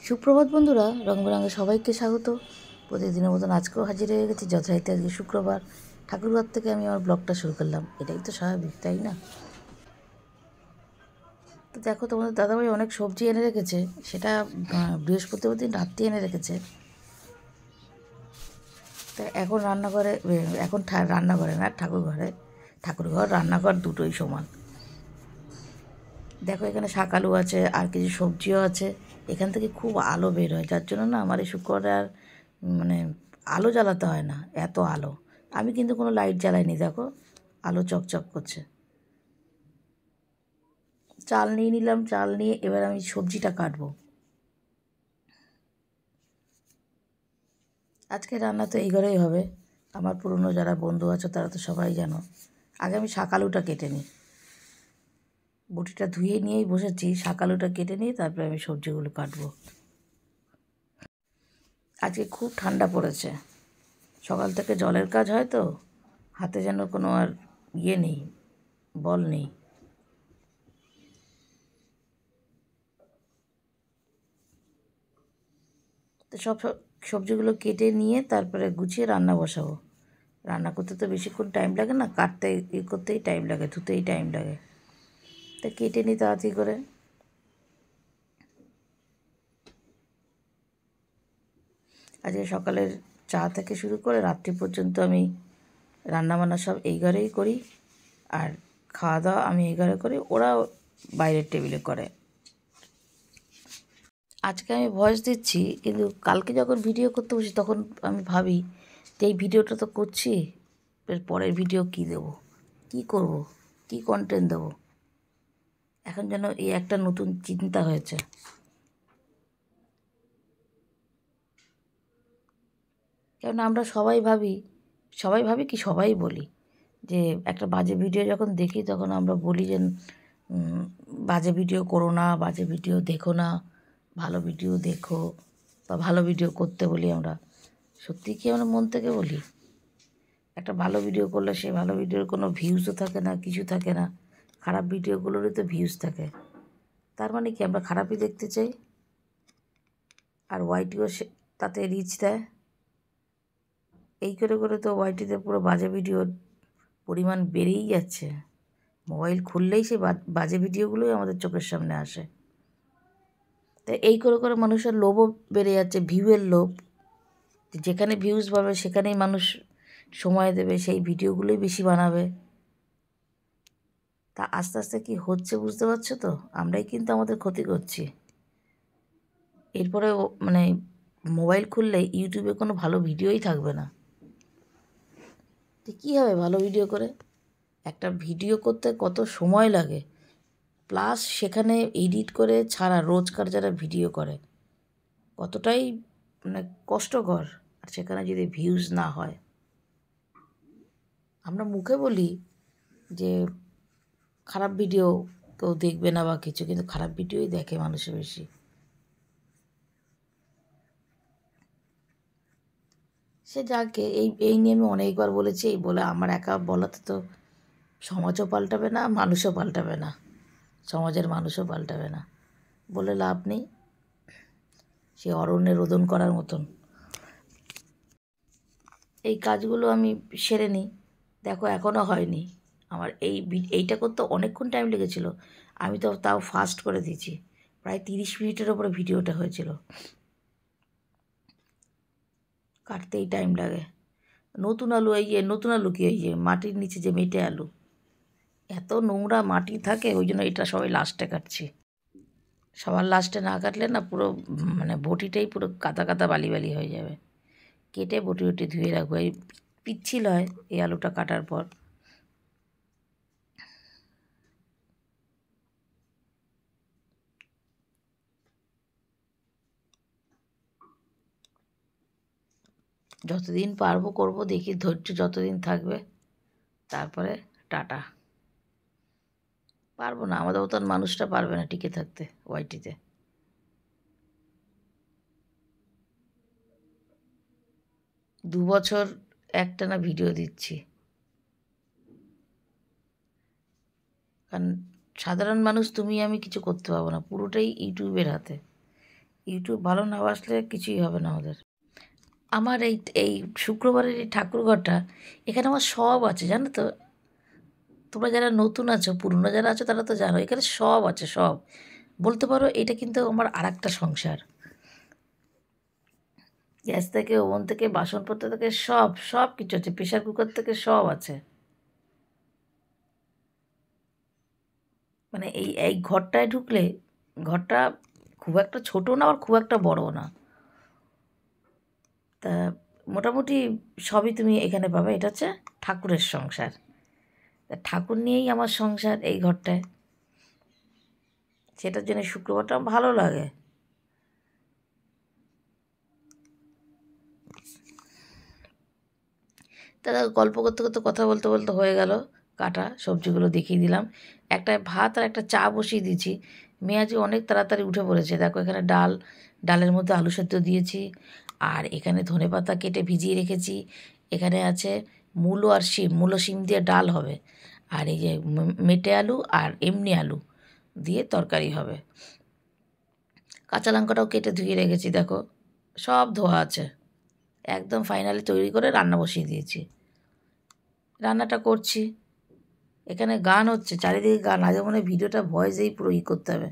সুপ্রভাত বন্ধুরা, রংবেরঙে সবাইকে স্বাগত। প্রতিদিনের মতন আজকেও হাজির হয়ে গেছি যথারীতি। আজকে শুক্রবার, ঠাকুরঘর থেকে আমি আমার ব্লগটা শুরু করলাম। এটাই তো স্বাভাবিক, তাই না? তো দেখো, তোমাদের দাদাভাই অনেক সবজি এনে রেখেছে। সেটা বৃহস্পতিবার দিন রাত্রি এনে রেখেছে। তা এখন রান্নাঘরে, এখন রান্নাঘরে না, ঠাকুরঘর রান্নাঘর দুটোই সমান। দেখো, এখানে শাক আলু আছে, আর কিছু সবজিও আছে। এখান থেকে খুব আলো বের হয়, যার জন্য না আমার এই শুক্রবারে আর মানে আলো জ্বালাতে হয় না, এত আলো। আমি কিন্তু কোনো লাইট জ্বালাইনি, দেখো আলো চকচক করছে। চাল নিয়ে নিলাম, চাল নিয়ে এবার আমি সবজিটা কাটবো। আজকে রান্না তো এই ঘরেই হবে। আমার পুরনো যারা বন্ধু আছে তারা তো সবাই জানো। আগে আমি শাক আলুটা কেটে নিই, বটিটা ধুয়ে নিয়েই বসেছি। শাক আলুটা কেটে নিয়ে তারপরে আমি সবজিগুলো কাটবো। আজকে খুব ঠান্ডা পড়েছে। সকাল থেকে জলের কাজ হয় তো, হাতে যেন কোনো আর নেই, বল নেই। তো সবজিগুলো কেটে নিয়ে তারপরে গুছিয়ে রান্না বসাবো। রান্না করতে তো বেশিক্ষণ টাইম লাগে না, কাটতে করতেই টাইম লাগে, ধুতেই টাইম লাগে। তা কেটে নিই তাড়াতাড়ি করে। আজকে সকালের চা থেকে শুরু করে রাত্রি পর্যন্ত আমি রান্নাবান্না সব এই ঘরেই করি, আর খাওয়া দাওয়া আমি এই ঘরে করি, ওরা বাইরের টেবিলে করে। আজকে আমি ভয়েস দিচ্ছি, কিন্তু কালকে যখন ভিডিও করতে বসি তখন আমি ভাবি যে এই ভিডিওটা তো করছি, এর পরের ভিডিও কী দেবো, কী করব, কী কন্টেন্ট দেবো। এখন যেন এই একটা নতুন চিন্তা হয়েছে। কেননা আমরা সবাই ভাবি কি সবাই বলি যে একটা বাজে ভিডিও যখন দেখি তখন আমরা বলি যে বাজে ভিডিও করো না, বাজে ভিডিও দেখো না, ভালো ভিডিও দেখো, বা ভালো ভিডিও করতে বলি আমরা। সত্যি কি আমরা মন থেকে বলি? একটা ভালো ভিডিও করলে সেই ভালো ভিডিওর কোনো ভিউজও থাকে না, কিছু থাকে না। খারাপ ভিডিওগুলোরই তো ভিউজ থাকে। তার মানে কি আমরা খারাপই দেখতে চাই, আর ওয়াইটিও তাতে রিচ দেয়। এই করে করে তো ওয়াইটিতে পুরো বাজে ভিডিওর পরিমাণ বেড়েই যাচ্ছে। মোবাইল খুললেই সেই বাজে ভিডিওগুলোই আমাদের চোখের সামনে আসে। তাই এই করে করে মানুষের লোভও বেড়ে যাচ্ছে, ভিউয়ের লোভ। যেখানে ভিউজ পাবে সেখানেই মানুষ সময় দেবে, সেই ভিডিওগুলোই বেশি বানাবে। তা আস্তে আস্তে কী হচ্ছে বুঝতে পারছো তো? আমরাই কিন্তু আমাদের ক্ষতি করছি। এরপরে মানে মোবাইল খুললে ইউটিউবে কোনো ভালো ভিডিওই থাকবে না। তো কী হবে ভালো ভিডিও করে? একটা ভিডিও করতে কত সময় লাগে, প্লাস সেখানে এডিট করে ছাড়া, রোজকার যারা ভিডিও করে কতটাই মানে কষ্টকর। আর সেখানে যদি ভিউজ না হয়, আমরা মুখে বলি যে খারাপ ভিডিও কেউ দেখবে না বা কিছু, কিন্তু খারাপ ভিডিওই দেখে মানুষে বেশি। সে যাকে, এই এই নিয়ে আমি অনেকবার বলেছি, এই বলে আমার একা বলাতে তো সমাজও পাল্টাবে না, মানুষও পাল্টাবে না, সমাজের মানুষও পাল্টাবে না, বলে লাভ নেই। সে অরণ্যে রোদন করার মতন। এই কাজগুলো আমি সেরে নিই। দেখো এখনও হয়নি আমার। এইটা করতে অনেকক্ষণ টাইম লেগেছিল। আমি তো তাও ফাস্ট করে দিয়েছি, প্রায় 30 মিনিটের ওপরে ভিডিওটা হয়েছিল। কাটতেই টাইম লাগে। নতুন আলু, নতুন আলু কি, এই যে মাটির নিচে যে মেটে আলু, এত নোংরা মাটি থাকে, ওই জন্য এটা সবাই লাস্টে কাটছি। সবার লাস্টে না কাটলে না পুরো মানে বটিটাই পুরো কাদা কাদা বালি বালি হয়ে যাবে। কেটে বটি বটি ধুয়ে রাখবো। এই পিচ্ছিল হয় এই আলুটা কাটার পর। যতদিন পারবো করব, দেখি ধৈর্য যতদিন থাকবে। তারপরে টাটা। পারবো না, আমাদের মতন মানুষটা পারবে না টিকে থাকতে ওয়াইটিতে। 2 বছর একটানা ভিডিও দিচ্ছি, কারণ সাধারণ মানুষ তুমি আমি কিছু করতে পারবো না, পুরোটাই ইউটিউবের হাতে। ইউটিউব ভালো না বাসলে কিছুই হবে না ওদের। আমার এই এই শুক্রবারের এই ঠাকুরঘরটা, এখানে আমার সব আছে জানো তো। তোমরা যারা নতুন আছো, পুরনো যারা আছো তারা তো জানো, এখানে সব আছে সব। বলতে পারো এটা কিন্তু আমার আরেকটা সংসার। গ্যাস থেকে, ওভেন থেকে, বাসনপত্র থেকে সব সব কিছু আছে, প্রেশার কুকার থেকে সব আছে। মানে এই এই ঘরটায় ঢুকলে, ঘরটা খুব একটা ছোটো না আর খুব একটা বড়ও না, তা মোটামুটি সবই তুমি এখানে পাবে। এটা হচ্ছে ঠাকুরের সংসার, তা ঠাকুর নিয়েই আমার সংসার এই ঘরটায়। সেটার জন্য শুক্রবারটা আমার ভালো লাগে। দাদা গল্প করতে করতে, কথা বলতে বলতে হয়ে গেল কাটা। সবজিগুলো দেখিয়ে দিলাম। একটা ভাত আর একটা চা বসিয়ে দিয়েছি। মেয়ে আজ অনেক তাড়াতাড়ি উঠে পড়েছে। দেখো এখানে ডাল, ডালের মধ্যে আলু সেদ্ধ দিয়েছি, আর এখানে ধনেপাতা কেটে ভিজিয়ে রেখেছি। এখানে আছে মূলো আর শিম, মূলো শিম দিয়ে ডাল হবে, আর এই যে মেটে আলু আর এমনি আলু দিয়ে তরকারি হবে। কাঁচা লঙ্কাটাও কেটে ধুয়ে রেখেছি, দেখো সব ধোয়া আছে। একদম ফাইনালি তৈরি করে রান্না বসিয়ে দিয়েছি। রান্নাটা করছি, এখানে গান হচ্ছে, চারিদিকে গান। আগে মনে হয় ভিডিওটা ভয়েসেই পুরো করতে হবে।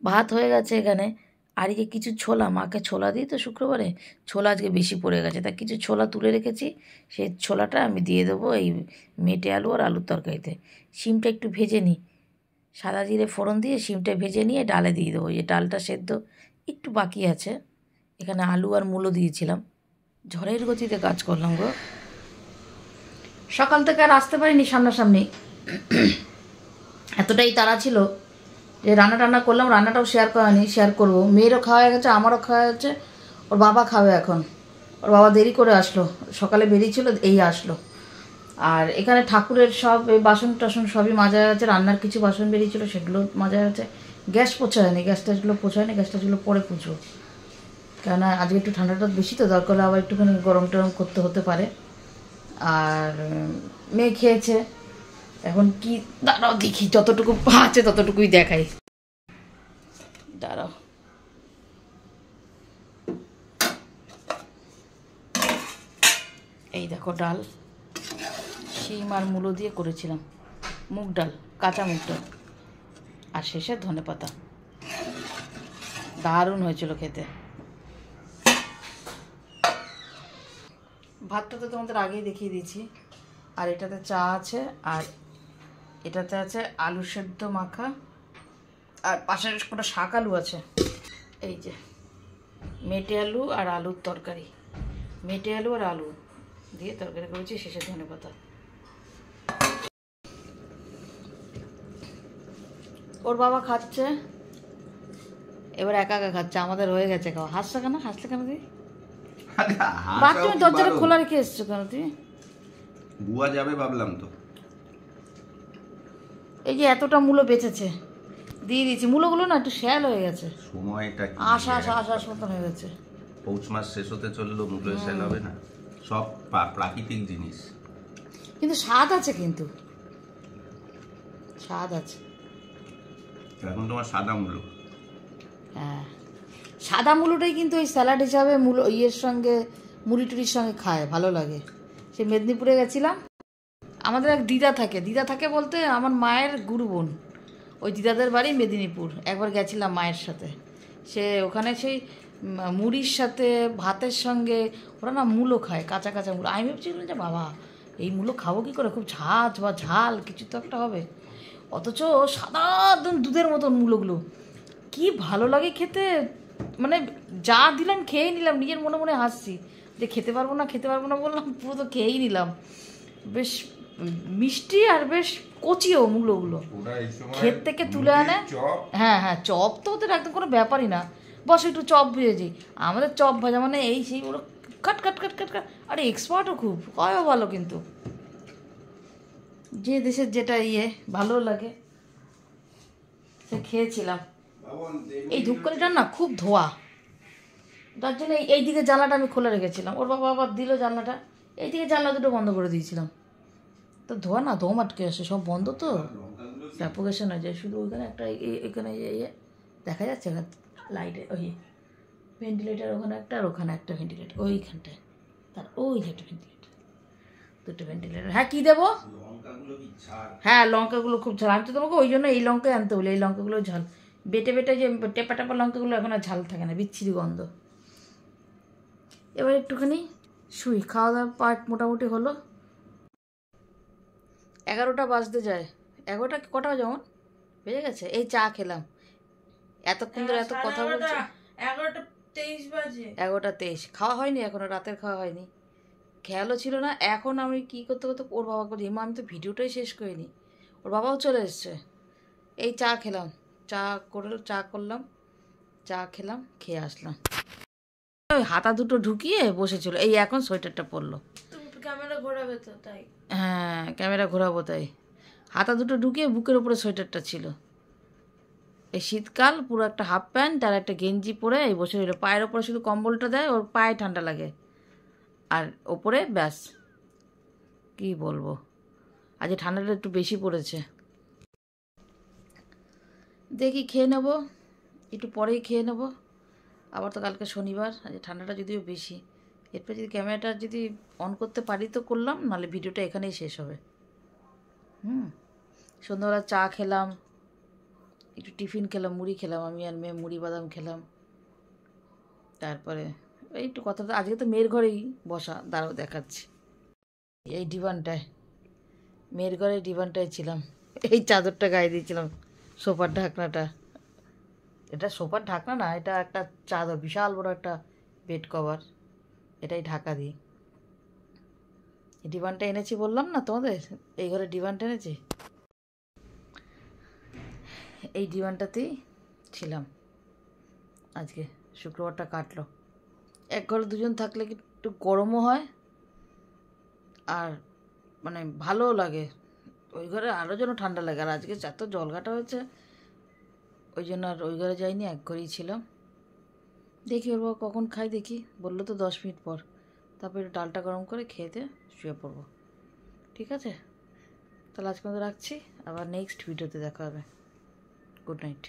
ভাত হয়ে গেছে এখানে। আর এই যে কিছু ছোলা, মাকে ছোলা দিই তো শুক্রবারে, ছোলা আজকে বেশি পড়ে গেছে, তা কিছু ছোলা তুলে রেখেছি। সেই ছোলাটা আমি দিয়ে দেবো এই মেটে আলু আর আলুর তরকারিতে। শিমটা একটু ভেজে নিই, সাদা জিরে ফোড়ন দিয়ে শিমটা ভেজে নিয়ে ডালে দিয়ে দেবো। এই ডালটা সেদ্ধ একটু বাকি আছে। এখানে আলু আর মূলো দিয়েছিলাম। ঝড়ের গতিতে কাজ করলাম গো, সকাল থেকে আর আসতে পারিনি সামনাসামনি। এতটাই তাড়া ছিল যে রান্না টান্না করলাম, রান্নাটাও শেয়ার করানি, শেয়ার করবো। মেয়েরও খাওয়া হয়ে গেছে, আমারও খাওয়া হয়েছে, ওর বাবা খাবে এখন। ওর বাবা দেরি করে আসলো, সকালে বেরিয়েছিল, এই আসলো। আর এখানে ঠাকুরের সব এই বাসন টাসন সবই মাজা আছে। রান্নার কিছু বাসন বেরিয়েছিল, সেগুলো মাজা আছে। গ্যাস পোছা হয়নি, গ্যাস ট্যাসগুলো পোছা হয়নি, গ্যাস ট্যাসগুলো পরে পুজো। কেননা আজকে একটু ঠান্ডাটা বেশি তো, দরকার হলে আবার একটুখানি গরম টরম করতে হতে পারে। আর মেয়ে খেয়েছে। এখন কি, দাঁড়াও দেখি, যতটুকু আছে ততটুকুই দেখাই, দাঁড়াও। এই দেখো ডাল, শিম আর মূলো দিয়ে করেছিলাম, মুগ ডাল, কাঁচা মুগ ডাল, আর শেষে ধনেপাতা। দারুণ হয়েছিল খেতে। ভাতটা তো তোমাদের আগেই দেখিয়ে দিয়েছি। আর এটাতে চা আছে, আর এটাতে আছে আলু সেদ্ধ মাখা, আর পাশের কোনো শাক আলু আছে। এই যে মেটে আলু আর আলুর তরকারি, মেটে আলু আর আলু দিয়ে তরকারি করেছি, শেষে ধনেপাতা। ওর বাবা খাচ্ছে, এবার একা একা খাচ্ছে, আমাদের হয়ে গেছে খাওয়া। হাসছে কেন, হাসলে কেন তুই? বাথরুমে দরজাটা খোলা রেখে এসছো কেন তুই? বুয়া যাবে ভাবলাম তো। এই যে এতটা মূলো বেঁচেছে, দিয়ে দিয়েছি। মূলোগুলো না একটু শ্যাল হয়ে গেছে, সময়টা আশা মতন হয়ে গেছে। পৌষ মাস শেষ হতে চললো, মূল্য সেল হবে না। সব প্রাকৃতিক জিনিস, কিন্তু স্বাদ আছে, কিন্তু স্বাদ আছে। এখন তোমার সাদা মূল্য। হ্যাঁ, সাদা মূলোটাই কিন্তু ওই স্যালাড হিসাবে মূলো ইয়ের সঙ্গে, মুড়ি টুড়ির সঙ্গে খায়, ভালো লাগে। সে মেদিনীপুরে গেছিলাম, আমাদের এক দিদা থাকে, দিদা থাকে বলতে আমার মায়ের গুরু বোন, ওই দিদাদের বাড়ি মেদিনীপুর। একবার গেছিলাম মায়ের সাথে, সে ওখানে সেই মুড়ির সাথে ভাতের সঙ্গে ওরা না মূলো খায়, কাঁচা কাঁচা মূলো। আমি ভেবেছিলাম যে বাবা এই মূলো খাবো কী করে, খুব ঝাঁঝ বা ঝাল কিছু তো একটা হবে। অথচ সাদা একদম দুধের মতন মূলোগুলো, কি ভালো লাগে খেতে। মানে যা দিলাম খেয়েই নিলাম, নিজের মনে মনে হাসছি যে খেতে পারবো না খেতে পারবো না বললাম, পুরো তো খেয়েই নিলাম। বেশ মিষ্টি আর বেশ কচিও মূলোগুলো, ক্ষেত থেকে তুলে আনে। হ্যাঁ হ্যাঁ, চপ তো ওদের একদম কোনো ব্যাপারই না, বস একটু চপ ভেজেছি। আমাদের চপ ভাজা মানে এই সেই ওরা কাট কাট কাট কাট কাট, আরে এক্সপার্টও খুব, কয়ও ভালো। কিন্তু যে দেশের যেটা ভালো লাগে সে খেয়েছিলাম। এই ধূপকাঠিটা না খুব ধোয়া, তার জন্য এই দিকে জানলাটা আমি খোলা রেখেছিলাম। ওর বাবা আবার দিল জানলাটা, এই দিকে জানলা দুটো বন্ধ করে দিয়েছিলাম। তো ধোয়া না, দম আটকে আসে, সব বন্ধ তো। সাফোকেশন হয়ে যায়। শুধু ওইখানে একটা এখানে দেখা যাচ্ছে না লাইটে, ওই ভেন্টিলেটার ওখানে একটা আর ওখানে একটা ভেন্টিলেটার, ওইখানটায় তার ওই যে একটা ভেন্টিলেটার, দুটো ভেন্টিলেটার। হ্যাঁ কী দেবো? হ্যাঁ লঙ্কাগুলো খুব ঝাল। আমি তো তোমাকে ওই জন্য এই লঙ্কাই আনতে বলি, এই লঙ্কাগুলো ঝাল। বেটে বেটে যে টেপা টেপা লঙ্কাগুলো এখন আর ঝাল থাকে না, বিচ্ছিরি গন্ধ। এবার একটুখানি শুই, খাওয়া দাওয়া পাট মোটামুটি হলো। 11টা বাজতে যায়। 11টা কটা যেমন বেজে গেছে, এই চা খেলাম, এতক্ষণ ধরে এত কথা বলছি। 11:23 বাজে। 11:23 খাওয়া হয়নি এখনো, রাতের খাওয়া হয়নি, খেয়ালও ছিল না। এখন আমি কী করতে করতে ওর বাবা বলি, মা আমি তো ভিডিওটাই শেষ করিনি। ওর বাবাও চলে এসছে। এই চা খেলাম, চা করলাম, চা খেলাম, খেয়ে আসলাম। ওই হাতা দুটো ঢুকিয়ে বসেছিল, এই এখন সোয়েটারটা পরলো। তুমি ক্যামেরা ঘোরাবে তো তাই। হ্যাঁ ক্যামেরা ঘোরাবো তাই। হাতা দুটো ঢুকিয়ে বুকের উপরে সোয়েটারটা ছিল। এই শীতকাল, পুরো একটা হাফ প্যান্ট আর একটা গেঞ্জি পরে এই বসে রইল। পায়ের ওপরে শুধু কম্বলটা দেয়, ওর পায়ে ঠান্ডা লাগে, আর ওপরে ব্যাস। কি বলবো, আজ ঠান্ডাটা একটু বেশি পড়েছে। দেখি খেয়ে নেবো, একটু পরেই খেয়ে নেবো। আবার তো কালকে শনিবার, আজ ঠান্ডাটা যদিও বেশি। এরপর যদি ক্যামেরাটা যদি অন করতে পারি তো করলাম, নাহলে ভিডিওটা এখানেই শেষ হবে। সন্ধ্যাবেলা চা খেলাম, একটু টিফিন খেলাম, মুড়ি খেলাম, আমি আর মেয়ে মুড়ি বাদাম খেলাম। তারপরে এই একটু কথা, আজকে তো মেয়ের ঘরেই বসা, দাঁড়াও দেখাচ্ছি। এই ডিভানটায়, মেয়ের ঘরের ডিভানটায় ছিলাম, এই চাদরটা গায়ে দিয়েছিলাম, সোফার ঢাকনাটা। এটা সোফার ঢাকনা না, এটা একটা চাদর, বিশাল বড় একটা বেড কভার, এটাই ঢাকা দিই। এই ডিভানটা এনেছি বললাম না তোমাদের, এই ঘরে ডিভানটা এনেছি, এই ডিভানটাতেই ছিলাম আজকে। শুক্রবারটা কাটলো। এক ঘরে দুজন থাকলে কি একটু গরমও হয় আর মানে ভালোও লাগে, ওই ঘরে আরও যেন ঠান্ডা লাগে। আর আজকে এত জলঘাটা হয়েছে, ওই জন্য আর ওই ঘরে যাইনি, এক ঘরেই ছিলাম। দেখি ওর বাবা কখন খাই দেখি, বললো তো 10 মিনিট পর। তারপরে ডালটা গরম করে খেতে শুয়ে পড়বো। ঠিক আছে, তাহলে আজকে মতো রাখছি, আবার নেক্সট ভিডিওতে দেখা হবে। Good night.